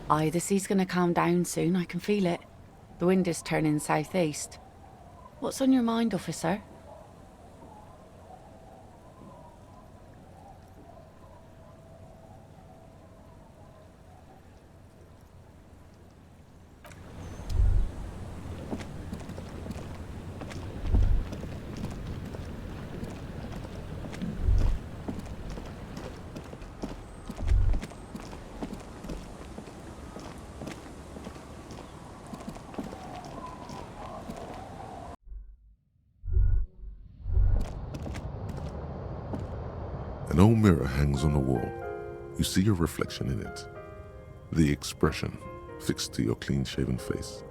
Aye, the sea's gonna calm down soon, I can feel it. The wind is turning southeast. What's on your mind, officer? An old mirror hangs on the wall. You see your reflection in it. The expression fixed to your clean-shaven face.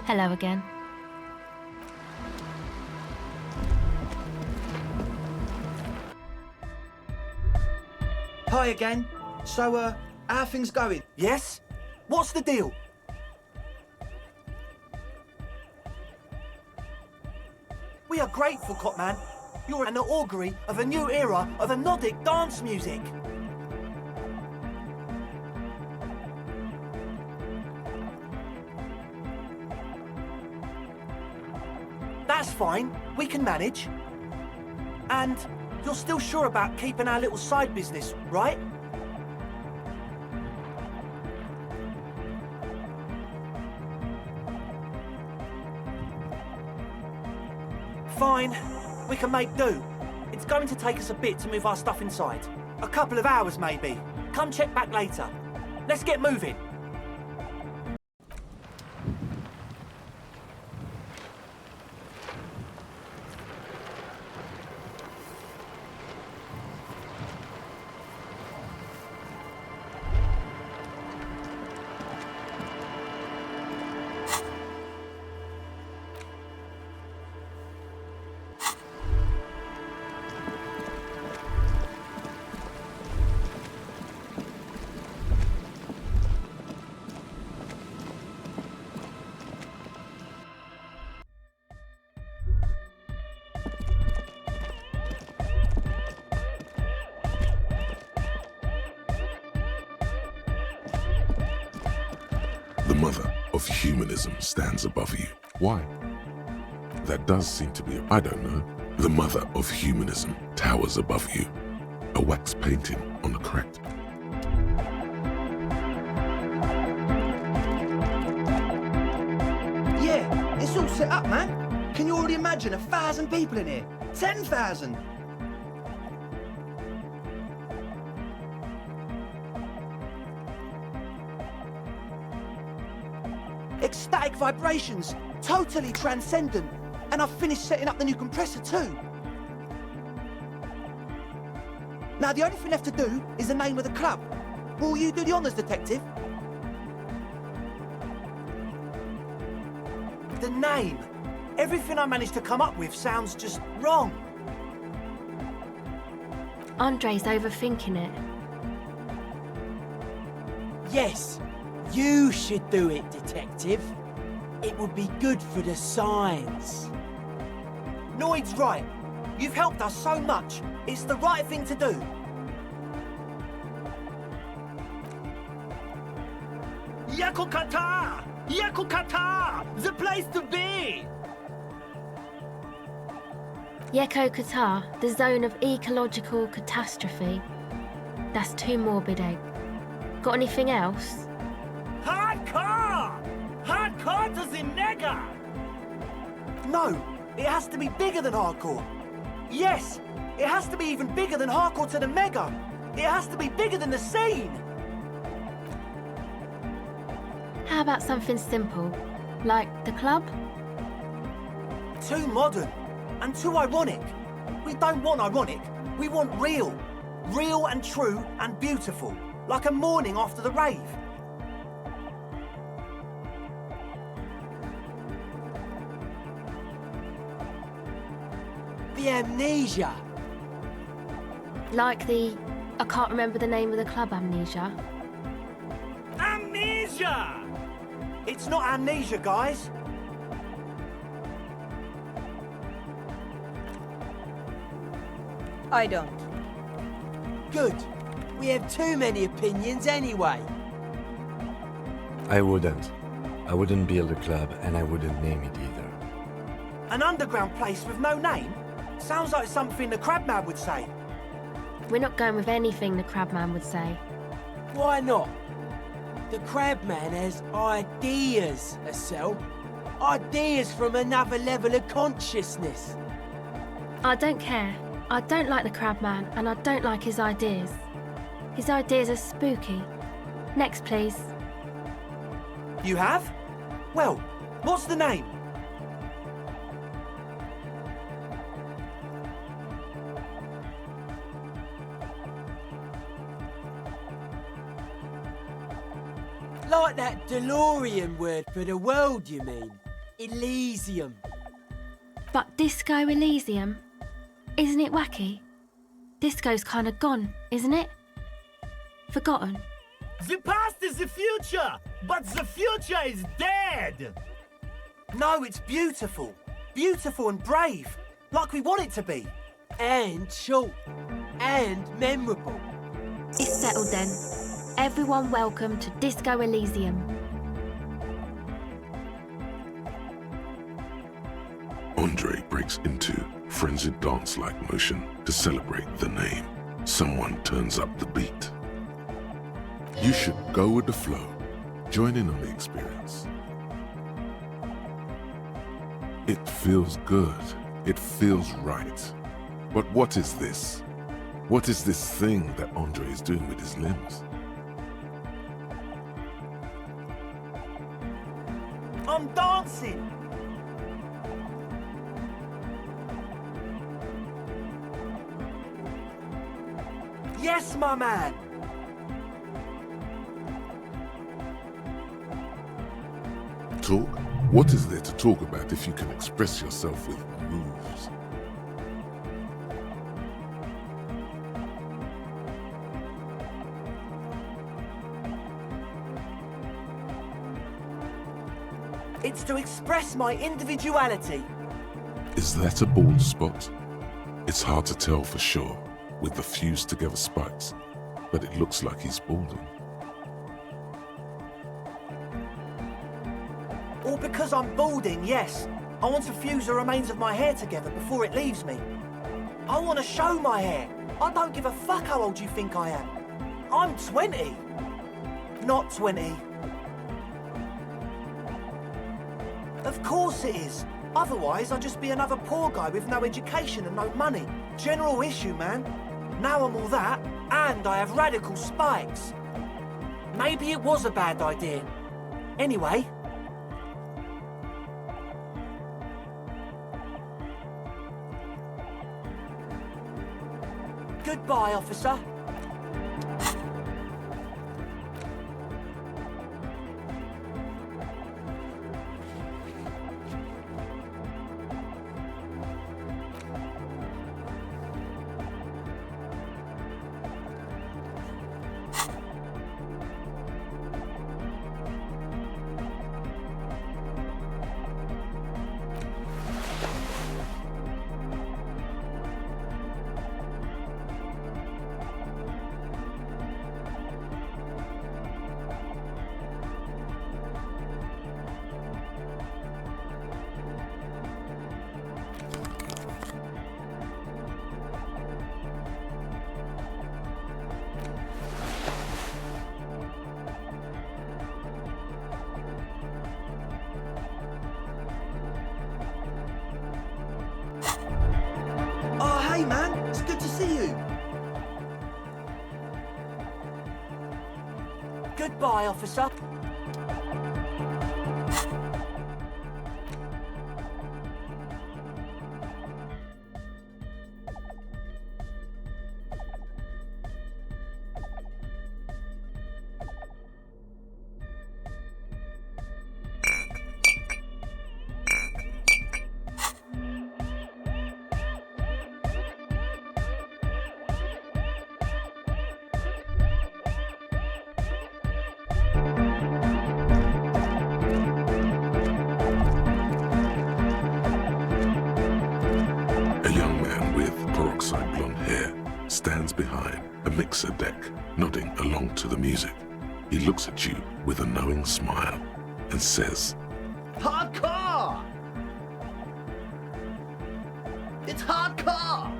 Hello again. Hi again. So, how are things going? Yes? What's the deal? We are grateful, Copman. You're an augury of a new era of anodic dance music. That's fine. We can manage. And you're still sure about keeping our little side business, right? Fine. We can make do. It's going to take us a bit to move our stuff inside. A couple of hours, maybe. Come check back later. Let's get moving. The mother of humanism stands above you. Why? That does seem to be, I don't know. The mother of humanism towers above you. A wax painting on the crack. Yeah, it's all set up, man. Can you already imagine 1,000 people in here? 10,000? Ecstatic vibrations, totally transcendent. And I've finished setting up the new compressor too. Now the only thing left to do is the name of the club. Will you do the honours, detective? The name. Everything I managed to come up with sounds just wrong. Andre's overthinking it. Yes, you should do it, detective. It would be good for the signs. Noid's right. You've helped us so much. It's the right thing to do. Yakukata! Yakukata! The place to be! Yeko Qatar, the zone of ecological catastrophe. That's too morbid, eh? Got anything else? Hardcore! Hardcore to the mega! No, it has to be bigger than hardcore. Yes, it has to be even bigger than hardcore to the mega. It has to be bigger than the scene. How about something simple, like the club? too modern and too ironic. We don't want ironic. We want real. Real and true and beautiful. Like a morning after the rave. The amnesia. Like the... I can't remember the name of the club, Amnesia. Amnesia! It's not amnesia, guys. I don't. Good. We have too many opinions anyway. I wouldn't. I wouldn't build a club, and I wouldn't name it either. An underground place with no name? Sounds like something the Crabman would say. We're not going with anything the Crabman would say. Why not? The Crabman has ideas, Estelle. Ideas from another level of consciousness. I don't care. I don't like the Crabman, and I don't like his ideas. His ideas are spooky. Next, please. You have? Well, what's the name? Like that DeLorean word for the world, you mean? Elysium. But Disco Elysium? Isn't it wacky? Disco's kind of gone, isn't it? Forgotten. The past is the future, but the future is dead! No, it's beautiful. Beautiful and brave. Like we want it to be. And short. And memorable. It's settled then. Everyone welcome to Disco Elysium. Andre breaks into frenzied dance-like motion to celebrate the name. Someone turns up the beat. You should go with the flow. Join in on the experience. It feels good. It feels right. But what is this? What is this thing that Andre is doing with his limbs? I'm dancing! Yes, my man! Talk? What is there to talk about if you can express yourself with moves? It's to express my individuality. Is that a bald spot? It's hard to tell for sure with the fused together spikes, but it looks like he's balding. Or because I'm balding, yes. I want to fuse the remains of my hair together before it leaves me. I want to show my hair. I don't give a fuck how old you think I am. I'm 20. Not 20. Of course it is. Otherwise, I'd just be another poor guy with no education and no money. General issue, man. Now I'm all that, and I have radical spikes. Maybe it was a bad idea. Anyway. Goodbye, officer. Oh, hey, man. It's good to see you. Goodbye, officer. peroxide blonde hair, stands behind a mixer deck, nodding along to the music. He looks at you with a knowing smile and says, Hardcore! It's hardcore!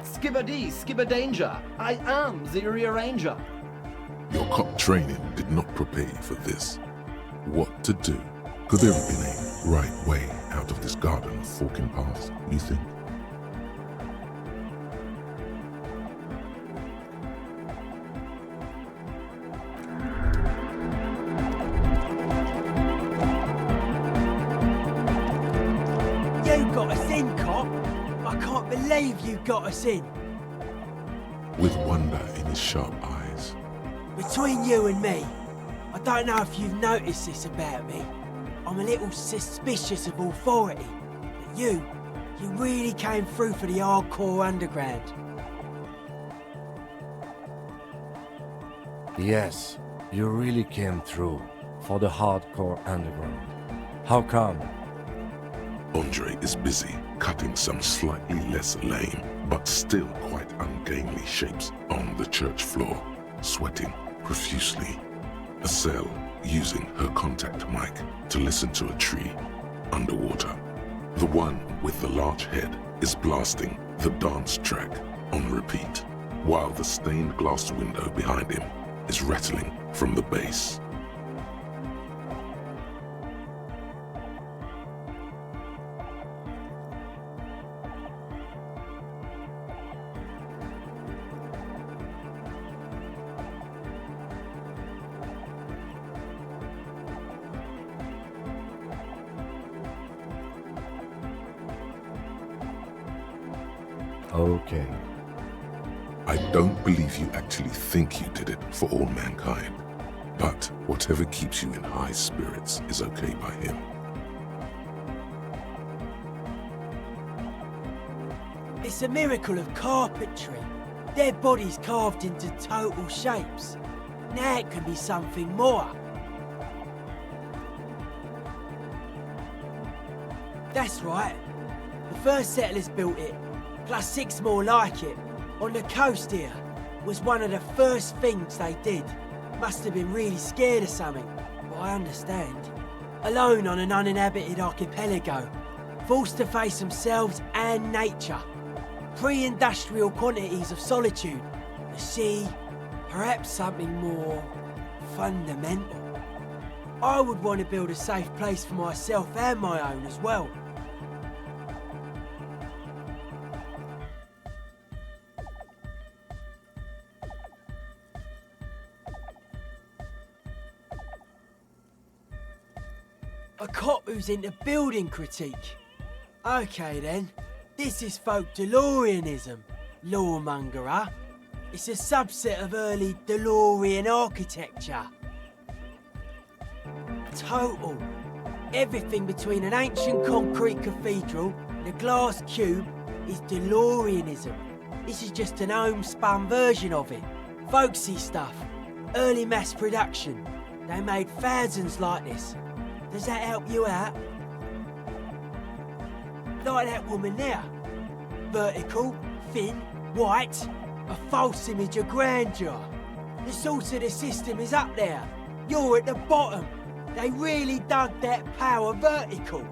Skibber danger. I am the rearranger. your cop training did not prepare you for this. What to do? Could there have been a right way out of this garden of forking paths, you think? You got us in, cop. I can't believe you got us in. With wonder in his sharp eyes. Between you and me, I don't know if you've noticed this about me. I'm a little suspicious of authority. But you really came through for the hardcore underground. Yes, you really came through for the hardcore underground. How come? Andre is busy cutting some slightly less lame, but still quite ungainly shapes on the church floor, sweating profusely. Estelle using her contact mic to listen to a tree underwater. The one with the large head is blasting the dance track on repeat, while the stained glass window behind him is rattling from the bass. Okay. I don't believe you actually think you did it for all mankind, but whatever keeps you in high spirits is okay by him. It's a miracle of carpentry. Their bodies carved into total shapes. Now it can be something more. That's right. The first settlers built it, plus 6 more like it, on the coast here. Was one of the first things they did. Must have been really scared of something, but I understand. Alone on an uninhabited archipelago, forced to face themselves and nature. Pre-industrial quantities of solitude, the sea, perhaps something more fundamental. I would want to build a safe place for myself and my own as well. A cop who's into building critique. Okay then, this is folk DeLoreanism, lawmongerer. It's a subset of early DeLorean architecture. Total. Everything between an ancient concrete cathedral and a glass cube is DeLoreanism. This is just an homespun version of it. Folksy stuff. Early mass production. They made thousands like this. Does that help you out? Like that woman there. Vertical, thin, white, a false image of grandeur. The source of the system is up there. You're at the bottom. They really dug that power vertical.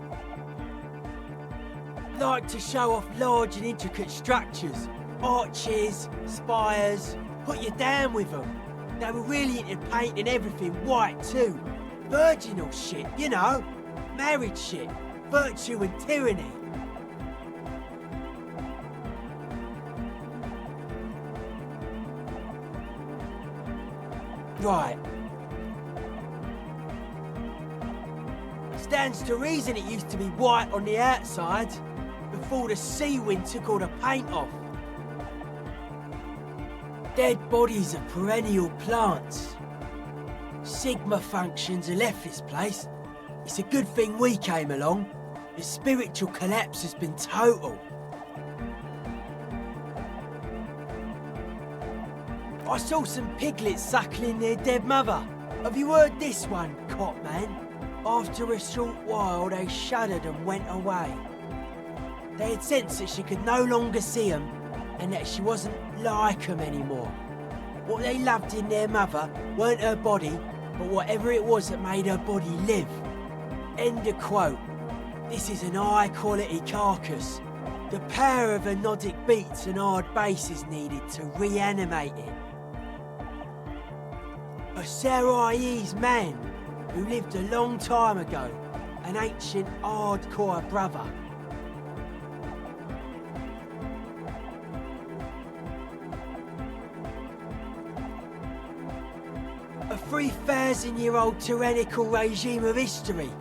Like to show off large and intricate structures. Arches, spires, put you down with them. They were really into painting everything white too. Virginal shit, you know. Marriage shit. Virtue and tyranny. Right. Stands to reason it used to be white on the outside before the sea wind took all the paint off. Dead bodies of perennial plants. Sigma functions have left this place. It's a good thing we came along. The spiritual collapse has been total. I saw some piglets suckling their dead mother. Have you heard this one, cop man? After a short while, they shuddered and went away. They had sensed that she could no longer see them and that she wasn't like them anymore. What they loved in their mother weren't her body, but whatever it was that made her body live. End of quote. This is an high-quality carcass. The power of anodic beats and hard bass is needed to reanimate it. A Sarais man who lived a long time ago, an ancient hardcore brother. A 3,000-year-old tyrannical regime of history,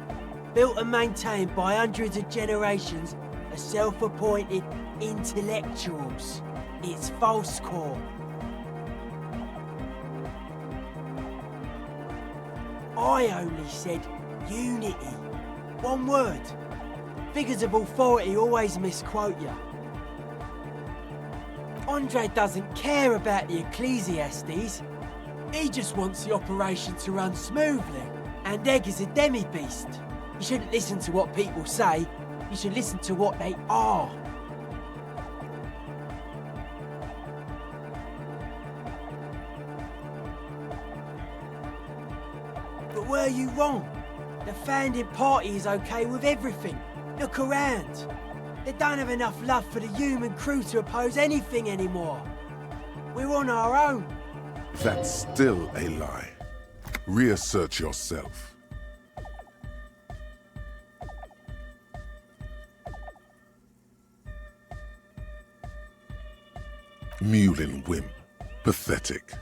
built and maintained by hundreds of generations of self-appointed intellectuals. It's false core. I only said unity. One word. Figures of authority always misquote you. Andre doesn't care about the Ecclesiastes. He just wants the operation to run smoothly. And Egg is a demi-beast. You shouldn't listen to what people say. You should listen to what they are. But were you wrong? The founding party is okay with everything. Look around. They don't have enough love for the human crew to oppose anything anymore. We're on our own. That's still a lie. Reassert yourself. Mewling wimp. Pathetic.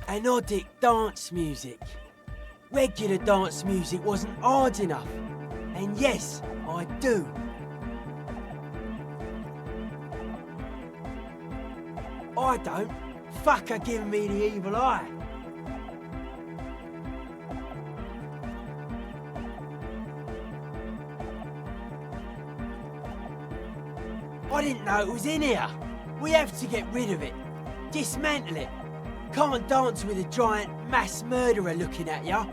Anodic dance music. Regular dance music wasn't hard enough. And yes, I do. I don't. Fuck her giving me the evil eye. I didn't know it was in here. We have to get rid of it. Dismantle it. Can't dance with a giant mass murderer looking at ya.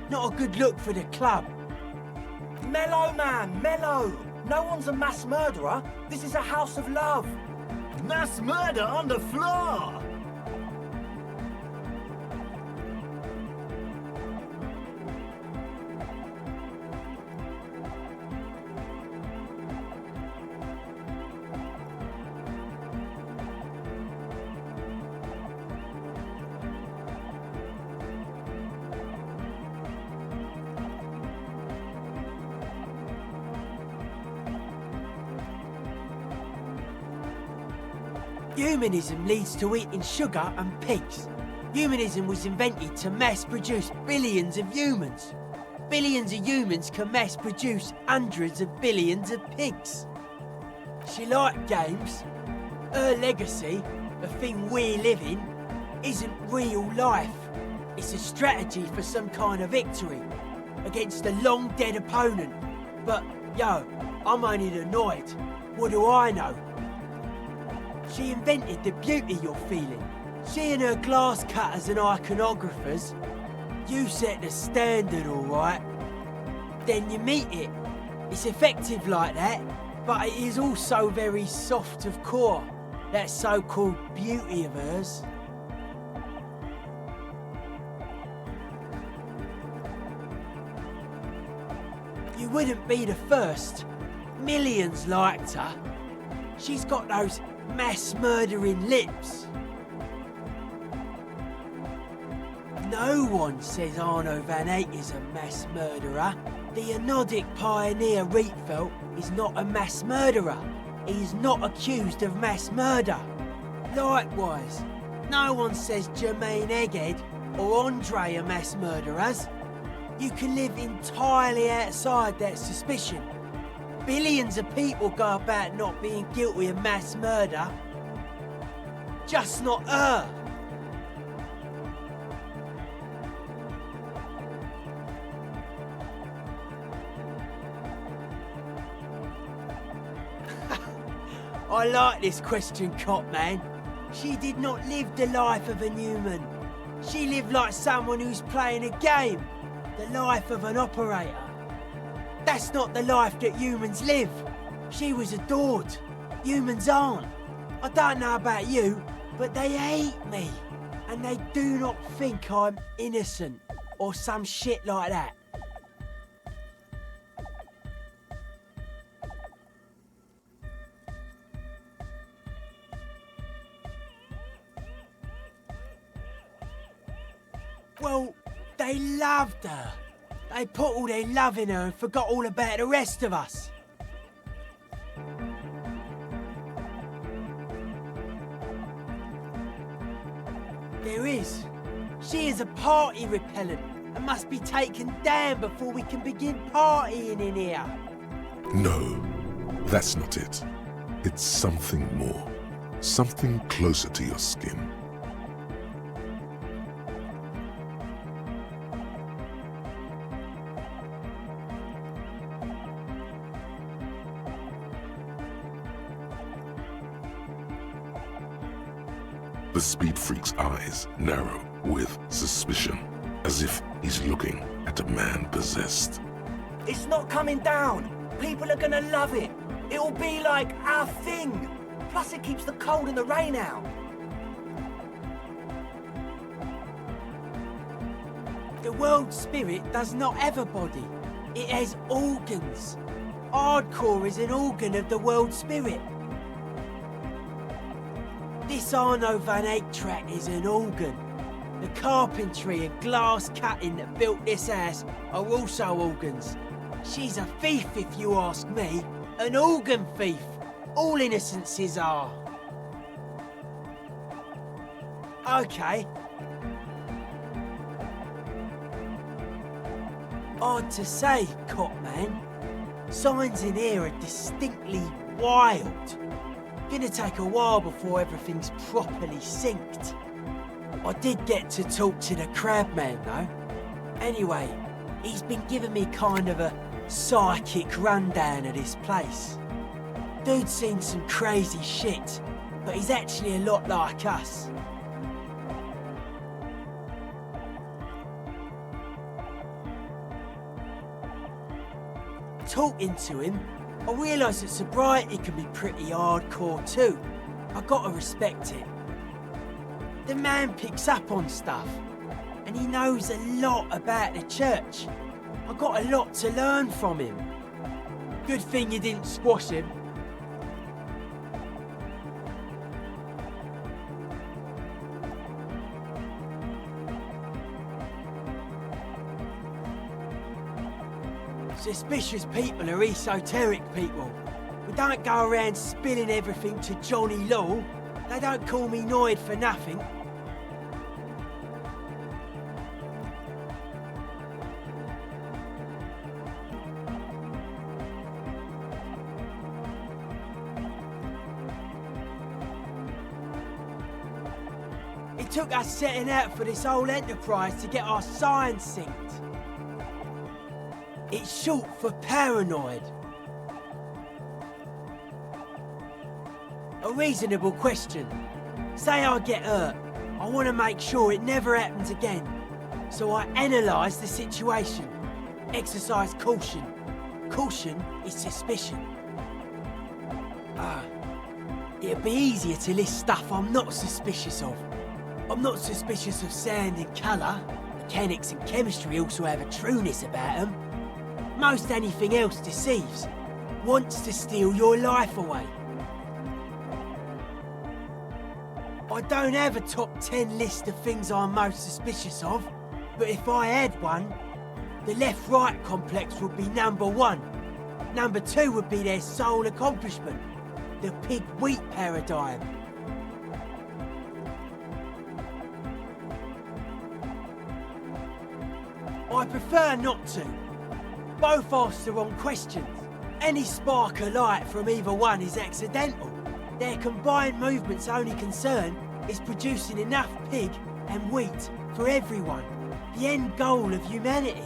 Not a good look for the club. Mellow, man, mellow. No one's a mass murderer. This is a house of love. Mass murder on the floor! Humanism leads to eating sugar and pigs. Humanism was invented to mass-produce billions of humans. Billions of humans can mass-produce hundreds of billions of pigs. She liked games. Her legacy, the thing we live in, isn't real life. It's a strategy for some kind of victory against a long-dead opponent. But, yo, I'm only annoyed. What do I know? She invented the beauty you're feeling. She and her glass cutters and iconographers. You set the standard, all right. Then you meet it. It's effective like that, but it is also very soft of core. That so-called beauty of hers. You wouldn't be the first. Millions liked her. She's got those mass murdering lips. No one says Arno van Eyck is a mass murderer. The anodic pioneer Rietveld is not a mass murderer. He is not accused of mass murder. Likewise, no one says Jermaine Egghead or Andre are mass murderers. You can live entirely outside that suspicion. Billions of people go about not being guilty of mass murder. Just not her. I like this question, cop man. She did not live the life of a human. She lived like someone who's playing a game, the life of an operator. That's not the life that humans live. She was adored. Humans aren't. I don't know about you, but they hate me. And they do not think I'm innocent or some shit like that. Well, they loved her. They put all their love in her and forgot all about the rest of us. There is. She is a party repellent and must be taken down before we can begin partying in here. No, that's not it. It's something more. Something closer to your skin. The speed freak's eyes narrow with suspicion, as if he's looking at a man possessed. It's not coming down. People are gonna love it. It'll be like our thing. Plus it keeps the cold and the rain out. The world spirit does not have a body. It has organs. Hardcore is an organ of the world spirit. This Arno van Eyck track is an organ. The carpentry and glass cutting that built this house are also organs. She's a thief, if you ask me. An organ thief. All innocences are. Okay. Hard to say, Copman. Signs in here are distinctly wild. Gonna take a while before everything's properly synced. I did get to talk to the crabman though. Anyway, he's been giving me kind of a psychic rundown of this place. Dude's seen some crazy shit, but he's actually a lot like us. Talking to him, I realised that sobriety can be pretty hardcore too. I gotta respect it. The man picks up on stuff, and he knows a lot about the church. I got a lot to learn from him. Good thing you didn't squash him. Suspicious people are esoteric people. We don't go around spilling everything to Johnny Law. They don't call me Noid for nothing. It took us setting out for this whole enterprise to get our signs synced. It's short for paranoid. A reasonable question. Say I get hurt. I want to make sure it never happens again. So I analyse the situation. Exercise caution. Caution is suspicion. It'd be easier to list stuff I'm not suspicious of. I'm not suspicious of sound and colour. Mechanics and chemistry also have a trueness about them. Most anything else deceives. Wants to steal your life away. I don't have a top 10 list of things I'm most suspicious of, but if I had one, the left-right complex would be number 1. Number 2 would be their sole accomplishment, the pig-wheat paradigm. I prefer not to. Both ask the wrong questions. Any spark of light from either one is accidental. Their combined movement's only concern is producing enough pig and wheat for everyone. The end goal of humanity.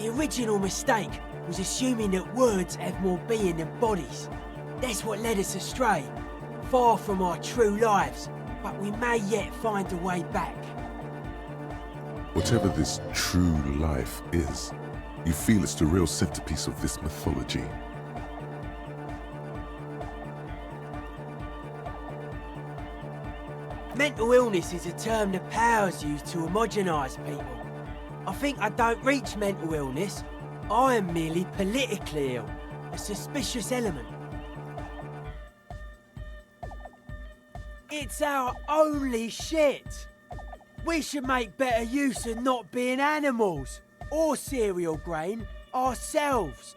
The original mistake was assuming that words have more being than bodies. That's what led us astray, far from our true lives, but we may yet find a way back. Whatever this true life is, you feel it's the real centerpiece of this mythology. Mental illness is a term the powers use to homogenise people. I think I don't reach mental illness. I am merely politically ill, a suspicious element. It's our only shit. We should make better use of not being animals or cereal grain ourselves.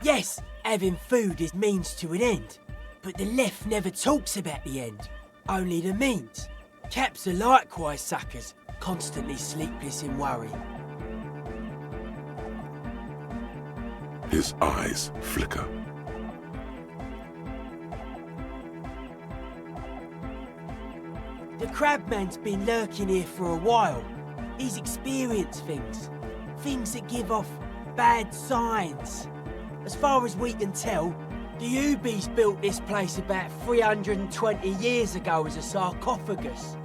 Yes, having food is means to an end, but the left never talks about the end, only the means. Caps are likewise suckers, constantly sleepless in worry. His eyes flicker. The Crabman's been lurking here for a while. He's experienced things. Things that give off bad signs. As far as we can tell, the Ubies built this place about 320 years ago as a sarcophagus.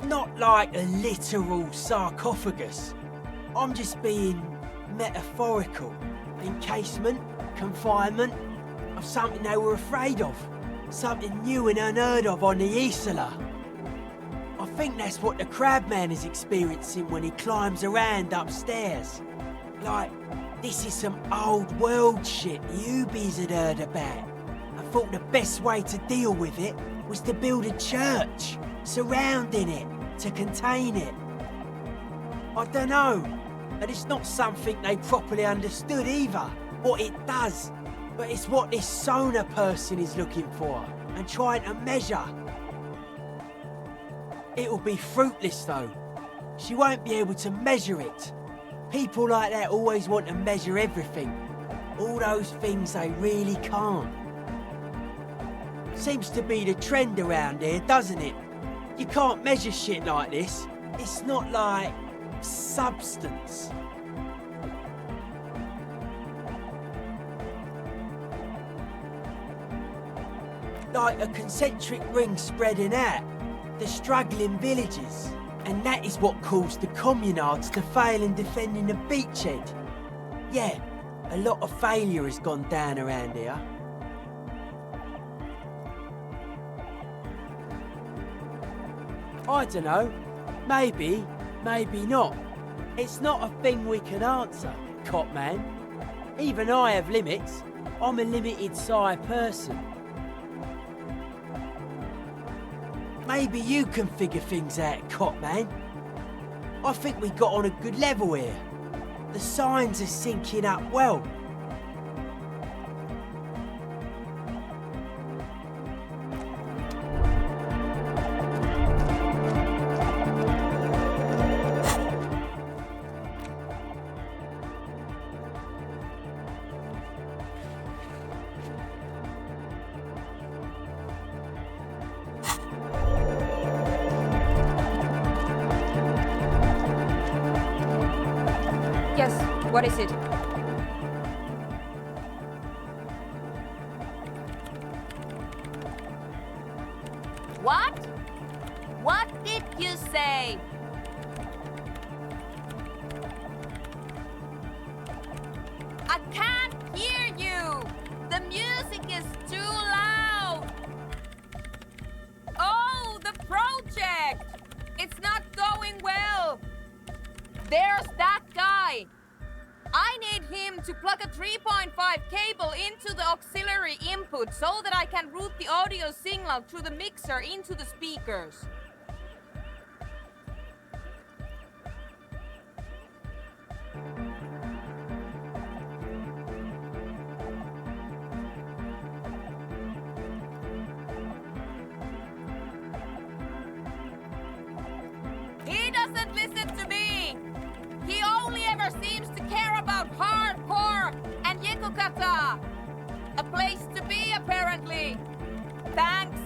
Not like a literal sarcophagus. I'm just being metaphorical. Encasement, confinement of something they were afraid of. Something new and unheard of on the Isla. I think that's what the Crabman is experiencing when he climbs around upstairs. Like, this is some old world shit the Ubies had heard about. I thought the best way to deal with it was to build a church, surrounding it, to contain it. I don't know, and it's not something they properly understood either, what it does. But it's what this Sona person is looking for and trying to measure. It'll be fruitless though. She won't be able to measure it. People like that always want to measure everything. All those things they really can't. Seems to be the trend around here, doesn't it? You can't measure shit like this. It's not like substance. Like a concentric ring spreading out, the struggling villages. And that is what caused the communards to fail in defending the beachhead. Yeah, a lot of failure has gone down around here. I don't know. Maybe, maybe not. It's not a thing we can answer, Copman. Even I have limits. I'm a limited-size person. Maybe you can figure things out, Copman. I think we got on a good level here. The signs are syncing up well. Yes, what is it? What? What did you say? I can't hear you! The music is too loud! Oh, the project! It's not going well! There's that guy! I need him to plug a 3.5 cable into the auxiliary input so that I can route the audio signal through the mixer into the speakers. He doesn't listen to me! He only ever seems to care about hardcore and Yekukata. A place to be, apparently. Thanks.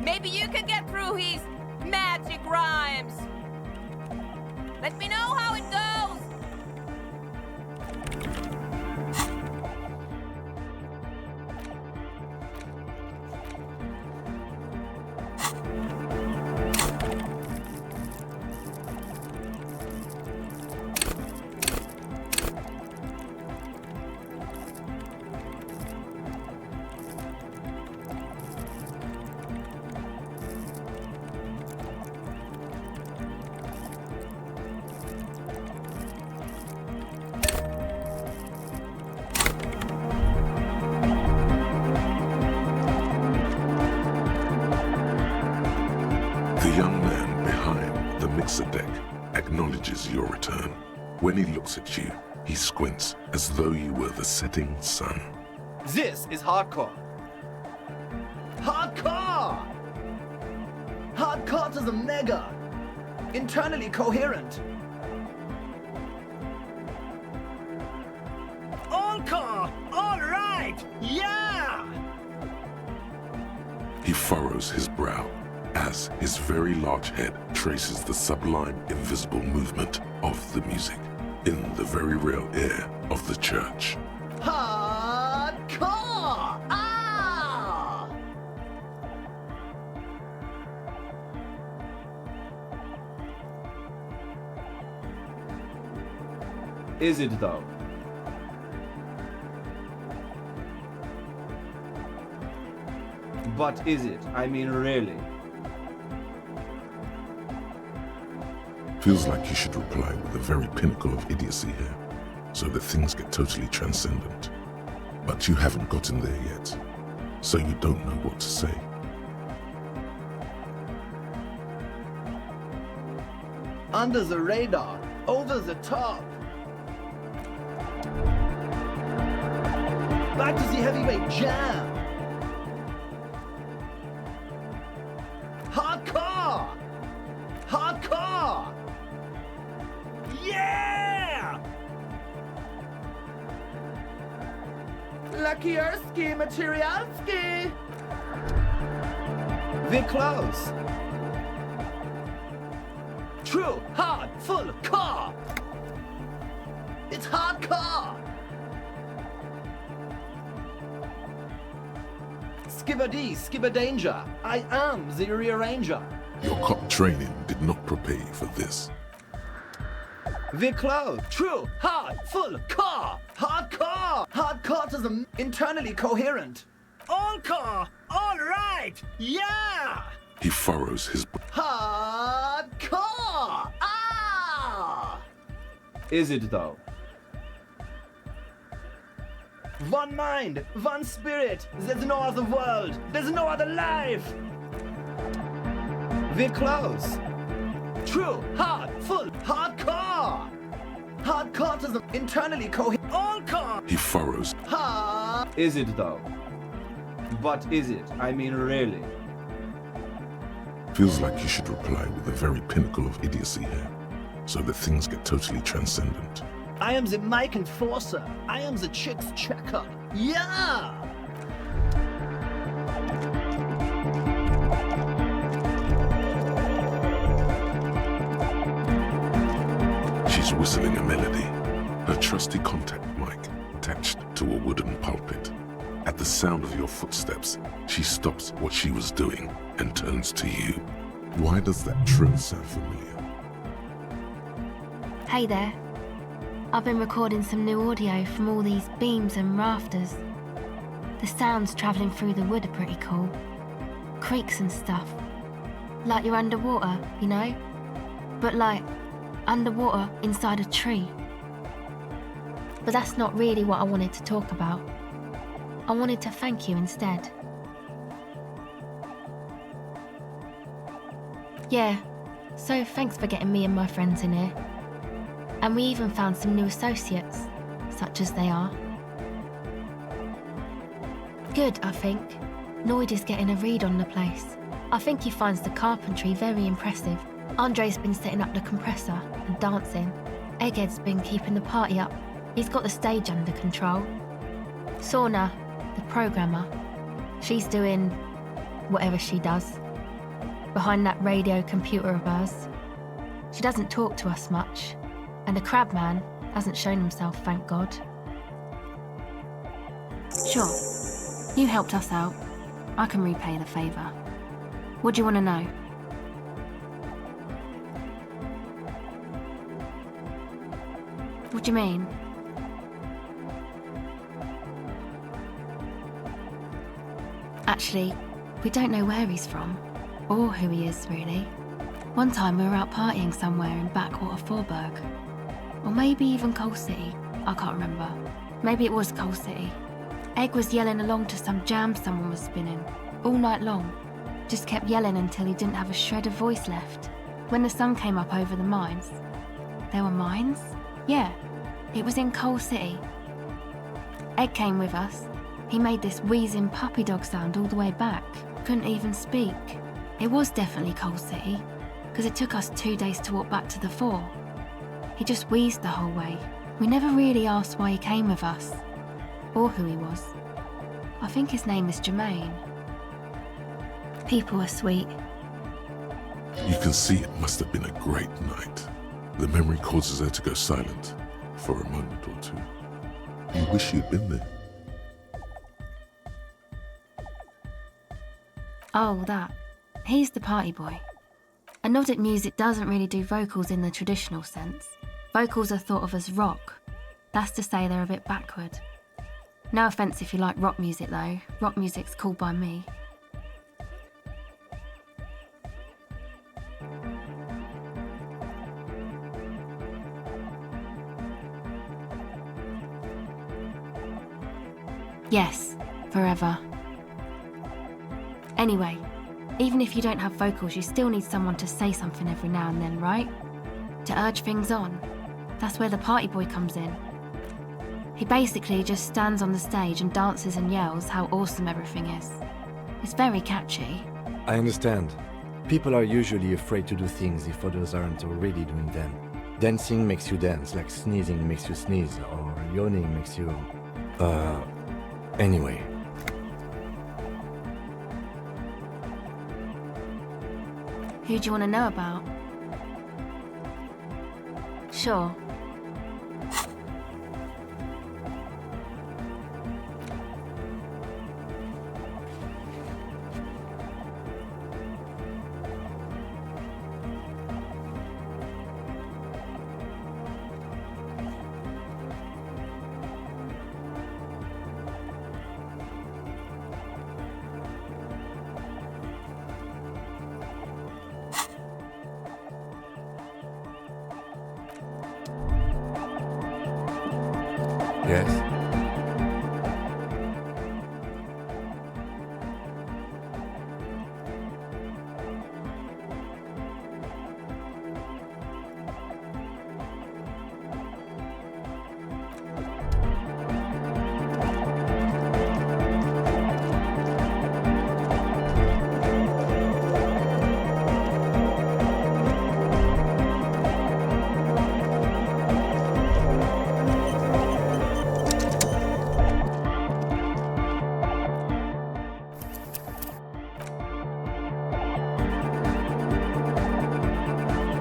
Maybe you can get through his magic rhymes. Let me know how it goes! The young man behind the mixer deck acknowledges your return. When he looks at you, he squints as though you were the setting sun. This is hardcore. Hardcore! Hardcore to the mega. Internally coherent. All car! All right! Yeah! He furrows his brow as his very large head traces the sublime, invisible movement of the music in the very real air of the church. Hardcore! Ah! Is it though? But is it? I mean, really? Feels like you should reply with the very pinnacle of idiocy here, so that things get totally transcendent. But you haven't gotten there yet, so you don't know what to say. Under the radar, over the top. Back to the heavyweight jam. Hardcore! Hardcore! Yeah! Luckyerski, Materialski! We're close. True, hard, full, car! It's hardcore! Skibber danger. I am the rearranger. Your cop training did not prepare you for this. We're close. True, hard, full, car! Hardcore! Hardcore to the internally coherent. All car! All right! Yeah! He furrows his Hardcore! Ah! Is it though? One mind, one spirit. There's no other world. There's no other life. We're close. True, hard, full, hardcore. Hardcore to the internally coherent. All car! He furrows. Hard. Is it though? But is it? I mean, really? Feels like you should reply with the very pinnacle of idiocy here, so that things get totally transcendent. I am the mic enforcer. I am the chick's checker. Yeah! She's whistling a melody, her trusty contact mic attached to a wooden pulpit. At the sound of your footsteps, she stops what she was doing and turns to you. Why does that trill sound familiar? Hey there. I've been recording some new audio from all these beams and rafters. The sounds travelling through the wood are pretty cool. Creaks and stuff. Like you're underwater, you know? But like, underwater inside a tree. But that's not really what I wanted to talk about. I wanted to thank you instead. Yeah, so thanks for getting me and my friends in here. And we even found some new associates, such as they are. Good, I think. Noid is getting a read on the place. I think he finds the carpentry very impressive. Andre's been setting up the compressor and dancing. Egghead's been keeping the party up. He's got the stage under control. Sauna, the programmer, she's doing whatever she does behind that radio computer of hers. She doesn't talk to us much, and the crab man hasn't shown himself, thank God. Sure, you helped us out. I can repay the favour. What do you want to know? What do you mean? Actually, we don't know where he's from, or who he is, really. One time we were out partying somewhere in backwater Forburg. Or maybe even Coal City, I can't remember. Maybe it was Coal City. Egg was yelling along to some jam someone was spinning, all night long. Just kept yelling until he didn't have a shred of voice left. When the sun came up over the mines. There were mines? Yeah, it was in Coal City. Egg came with us. He made this wheezing puppy dog sound all the way back. Couldn't even speak. It was definitely Coal City, because it took us 2 days to walk back to the fort. He just wheezed the whole way. We never really asked why he came with us, or who he was. I think his name is Jermaine. People are sweet. You can see it must have been a great night. The memory causes her to go silent for a moment or two. You wish you'd been there. Oh, that. He's the party boy. And Nordic music doesn't really do vocals in the traditional sense. Vocals are thought of as rock. That's to say they're a bit backward. No offence if you like rock music though. Rock music's cool by me. Yes, forever. Anyway, even if you don't have vocals, you still need someone to say something every now and then, right? To urge things on. That's where the party boy comes in. He basically just stands on the stage and dances and yells how awesome everything is. It's very catchy. I understand. People are usually afraid to do things if others aren't already doing them. Dancing makes you dance, like sneezing makes you sneeze, or yawning makes you... Anyway. Who do you want to know about? Sure. Yes?